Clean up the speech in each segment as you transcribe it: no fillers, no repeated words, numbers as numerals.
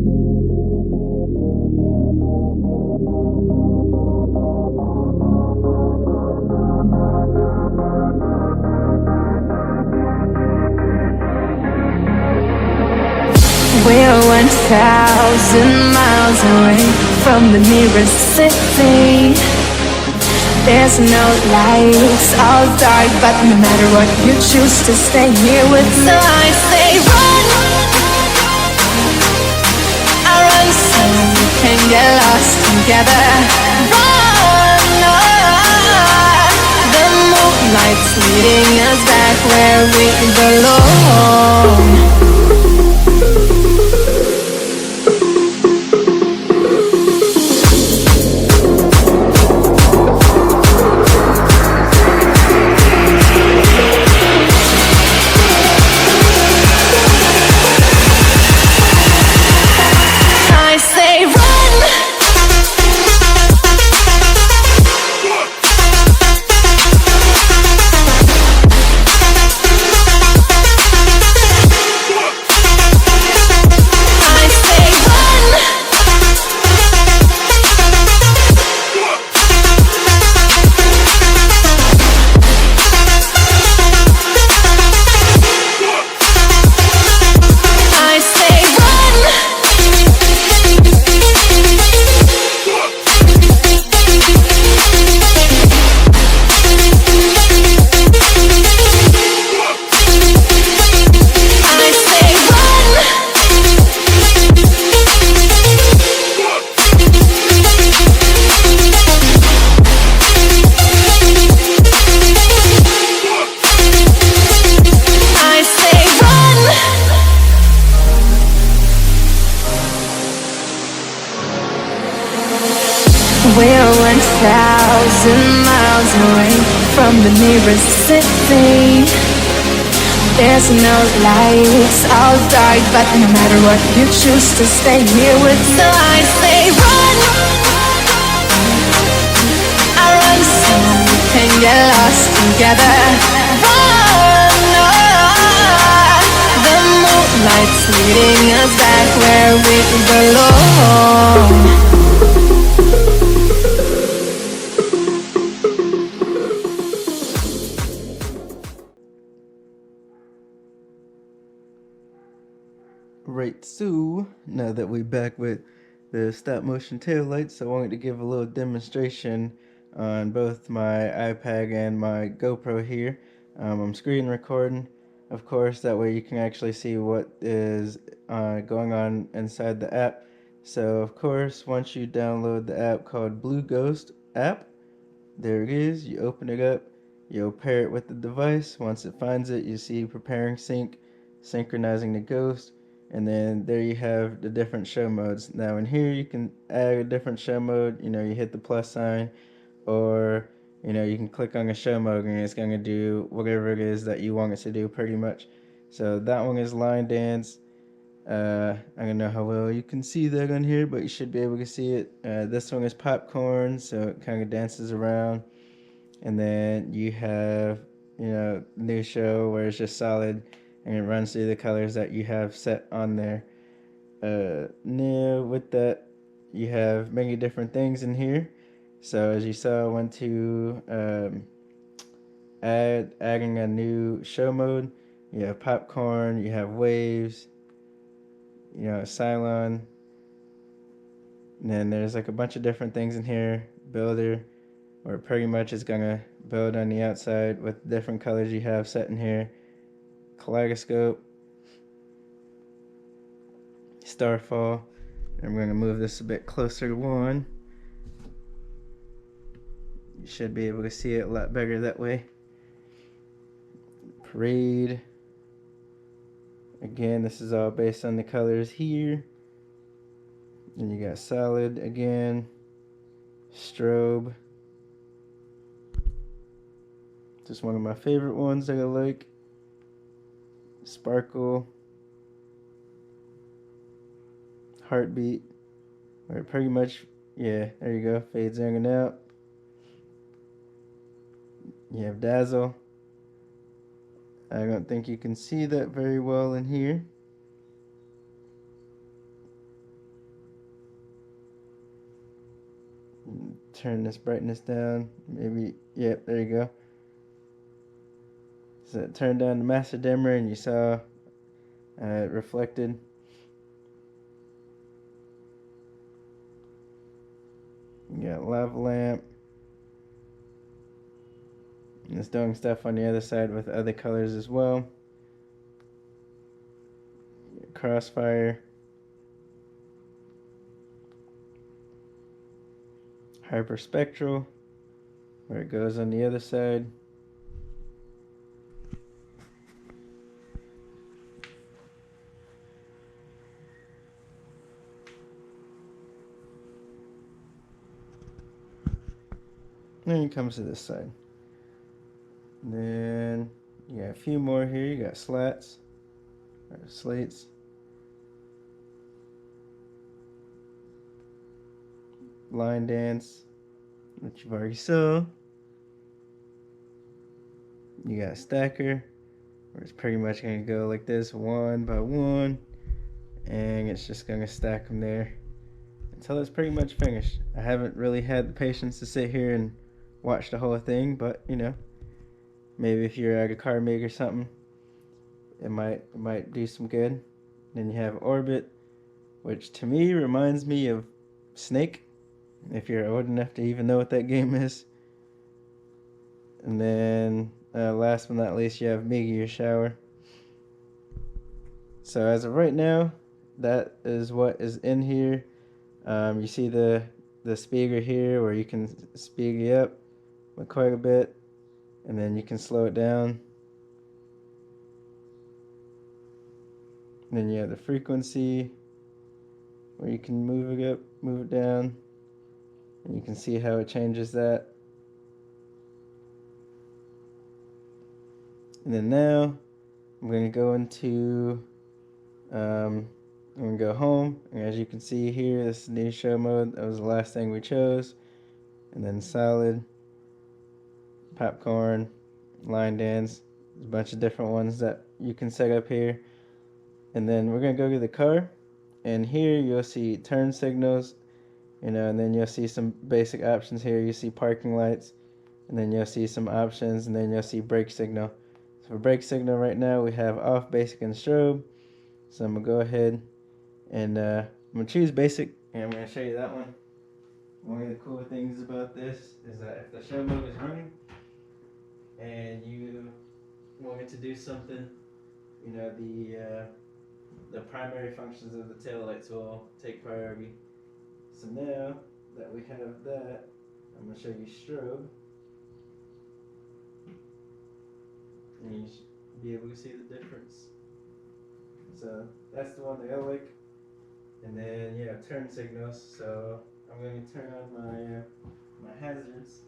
We're 1,000 miles away from the nearest city. There's no lights, all dark, but no matter what, you choose to stay here with. So I say run, I run so we can get lost together. Run, the moonlight's leading us back where we belong. We're 1,000 miles away from the nearest city. There's no lights, all dark, but no matter what, you choose to stay here with. So I say run, I run so we can get lost together. Run, the moonlight's leading us back where we belong. Right, so now that we're back with the stop motion tail lights, I wanted to give a little demonstration on both my iPad and my GoPro here. I'm screen recording, of course, that way you can actually see what is going on inside the app. So of course, once you download the app called Blue Ghost app, there it is, you open it up, you'll pair it with the device. Once it finds it, you see preparing sync, synchronizing the ghost, and then there you have the different show modes. Now in here you can add a different show mode. You hit the plus sign, or you can click on a show mode and it's going to do whatever it is that you want it to do pretty much. So that one is line dance. I don't know how well you can see that on here, but you should be able to see it. This one is popcorn, so it kind of dances around. And then you have new show where it's just solid and it runs through the colors that you have set on there. Now with that, you have many different things in here. So as you saw, I went to adding a new show mode. You have popcorn, you have waves, Cylon, and then there's like a bunch of different things in here. Builder, where pretty much it's gonna build on the outside with different colors you have set in here. Kaleidoscope, Starfall. I'm going to move this a bit closer to one. You should be able to see it a lot better that way. Parade. Again, this is all based on the colors here. Then you got solid again. Strobe. Just one of my favorite ones that I like. Sparkle. Heartbeat. Or pretty much, yeah, there you go. Fades in and out. You have Dazzle. I don't think you can see that very well in here. Turn this brightness down. Maybe, yep, there you go. So turn down the master dimmer and you saw it reflected. You got lava lamp. And it's doing stuff on the other side with other colors as well. Crossfire. Hyperspectral, where it goes on the other side. And it comes to this side. And then you got a few more here. You got slats, or slates. Line dance, which you've already saw. You got a stacker, where it's pretty much going to go like this, one by one. And it's just going to stack them there until it's pretty much finished. I haven't really had the patience to sit here and watch the whole thing, but you know, maybe if you're at a car make or something, it might do some good. Then you have orbit, which to me reminds me of Snake, if you're old enough to even know what that game is. And then last but not least, you have Meteor Shower. So as of right now, that is what is in here. You see the speaker here, where you can speed it up quite a bit, and then you can slow it down. And then you have the frequency, where you can move it up, move it down, and you can see how it changes that. And then now I'm going to go into I'm going to go home, and as you can see here, this is new show mode. That was the last thing we chose. And then solid, popcorn, line dance. There's a bunch of different ones that you can set up here. And then we're going to go to the car, and here you'll see turn signals, and then you'll see some basic options here. You see parking lights, and then you'll see some options, and then you'll see brake signal. So for brake signal right now, we have off, basic, and strobe. So I'm going to go ahead and I'm going to choose basic, and I'm going to show you that one. One of the cool things about this is that if the show mode is running and you want me to do something, the primary functions of the tail lights will take priority. So now that we have that, I'm going to show you strobe, and you should be able to see the difference. So that's the one that I like. And then turn signals. So I'm going to turn on my hazards.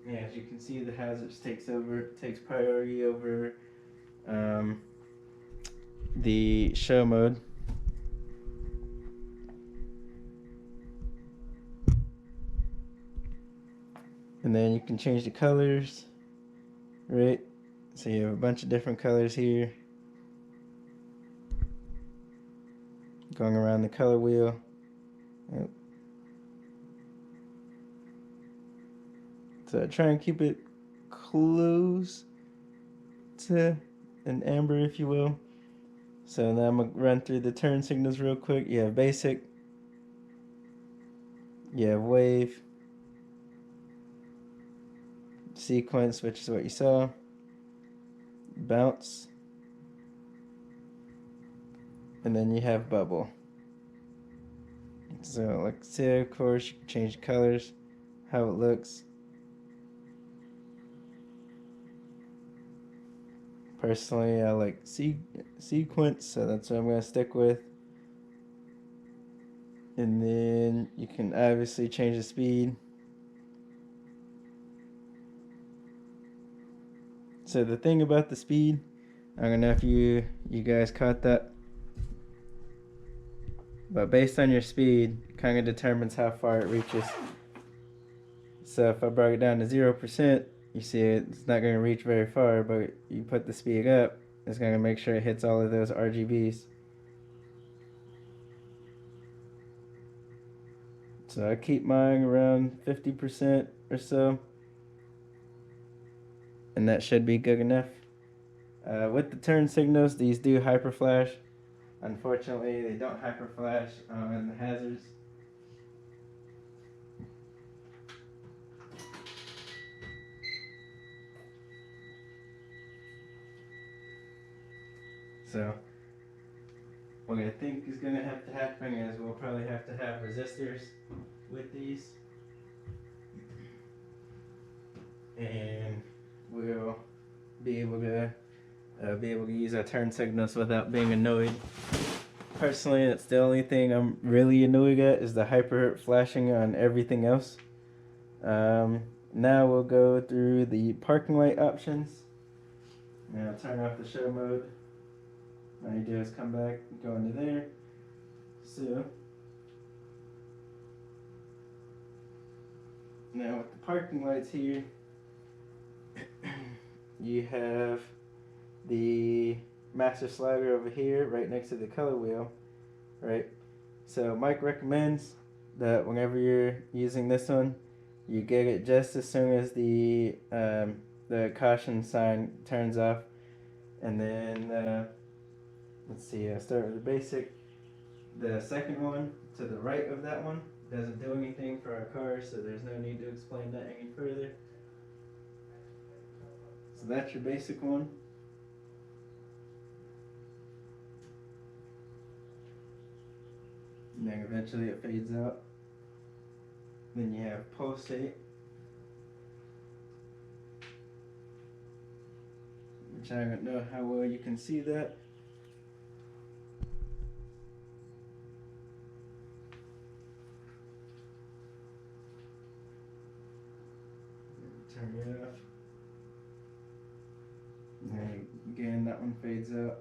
Yeah, as you can see, the hazards takes priority over the show mode. And then you can change the colors, right? So you have a bunch of different colors here. Going around the color wheel. Yep. So try and keep it close to an amber, if you will. So now I'm going to run through the turn signals real quick. You have basic. You have wave. Sequence, which is what you saw. Bounce. And then you have bubble. So like say, of course, you can change the colors, how it looks. Personally, I like sequence, so that's what I'm going to stick with. And then you can obviously change the speed. So the thing about the speed, I don't know if you guys caught that, but based on your speed, kind of determines how far it reaches. So if I brought it down to 0%, you see it's not going to reach very far, but you put the speed up, it's going to make sure it hits all of those RGBs. So I keep mine around 50% or so, and that should be good enough. With the turn signals, these do hyperflash. Unfortunately, they don't hyperflash on the hazards. So what I think is going to have to happen is we'll probably have to have resistors with these, and we'll be able to use our turn signals without being annoyed. Personally, that's the only thing I'm really annoyed at, is the hyper flashing on everything else. Now we'll go through the parking light options. Now turn off the show mode. All you do is come back, go into there. So now with the parking lights here, you have the master slider over here right next to the color wheel, right? So Mike recommends that whenever you're using this one, you get it just as soon as the caution sign turns off, and then let's see, I'll start with the basic. The second one to the right of that one doesn't do anything for our car, so there's no need to explain that any further. So that's your basic one. And then eventually it fades out. Then you have pulsate, which I don't know how well you can see that. Turn it off. And again, that one fades out.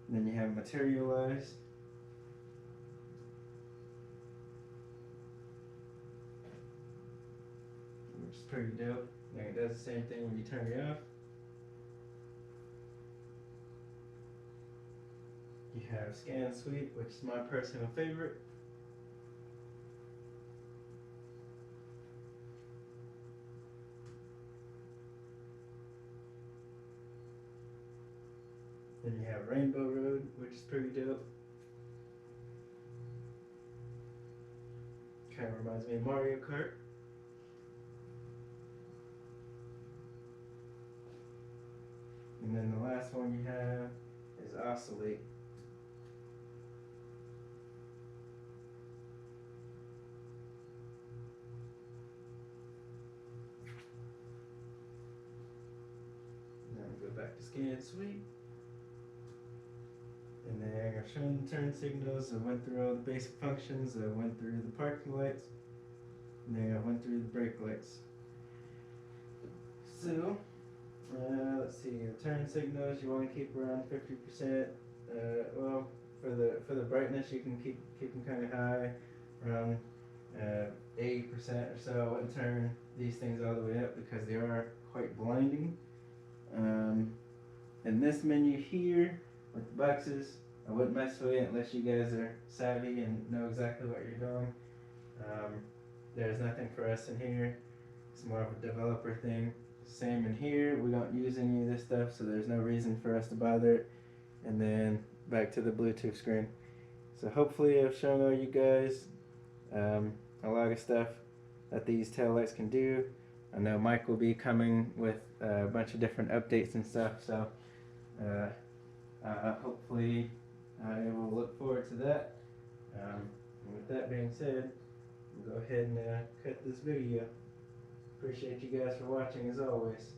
Then you have materialize. Which is pretty dope. Then it does the same thing when you turn it off. You have scan sweep, which is my personal favorite. Then you have Rainbow Road, which is pretty dope. Kind of reminds me of Mario Kart. And then the last one you have is Oscillate. Now we go back to scan sweep. And then I've shown the turn signals, I went through all the basic functions, I went through the parking lights, and then I went through the brake lights. So, let's see, the turn signals you want to keep around 50%. Well, for the brightness you can keep them kind of high, around 80% or so. I wouldn't turn these things all the way up because they are quite blinding. In this menu here, with the boxes, I wouldn't mess with it unless you guys are savvy and know exactly what you're doing. There's nothing for us in here. It's more of a developer thing. Same in here, we don't use any of this stuff, so there's no reason for us to bother it. And then back to the Bluetooth screen. So hopefully I've shown all you guys a lot of stuff that these taillights can do. I know Mike will be coming with a bunch of different updates and stuff, so hopefully I will look forward to that. And with that being said, we'll go ahead and cut this video. Appreciate you guys for watching as always.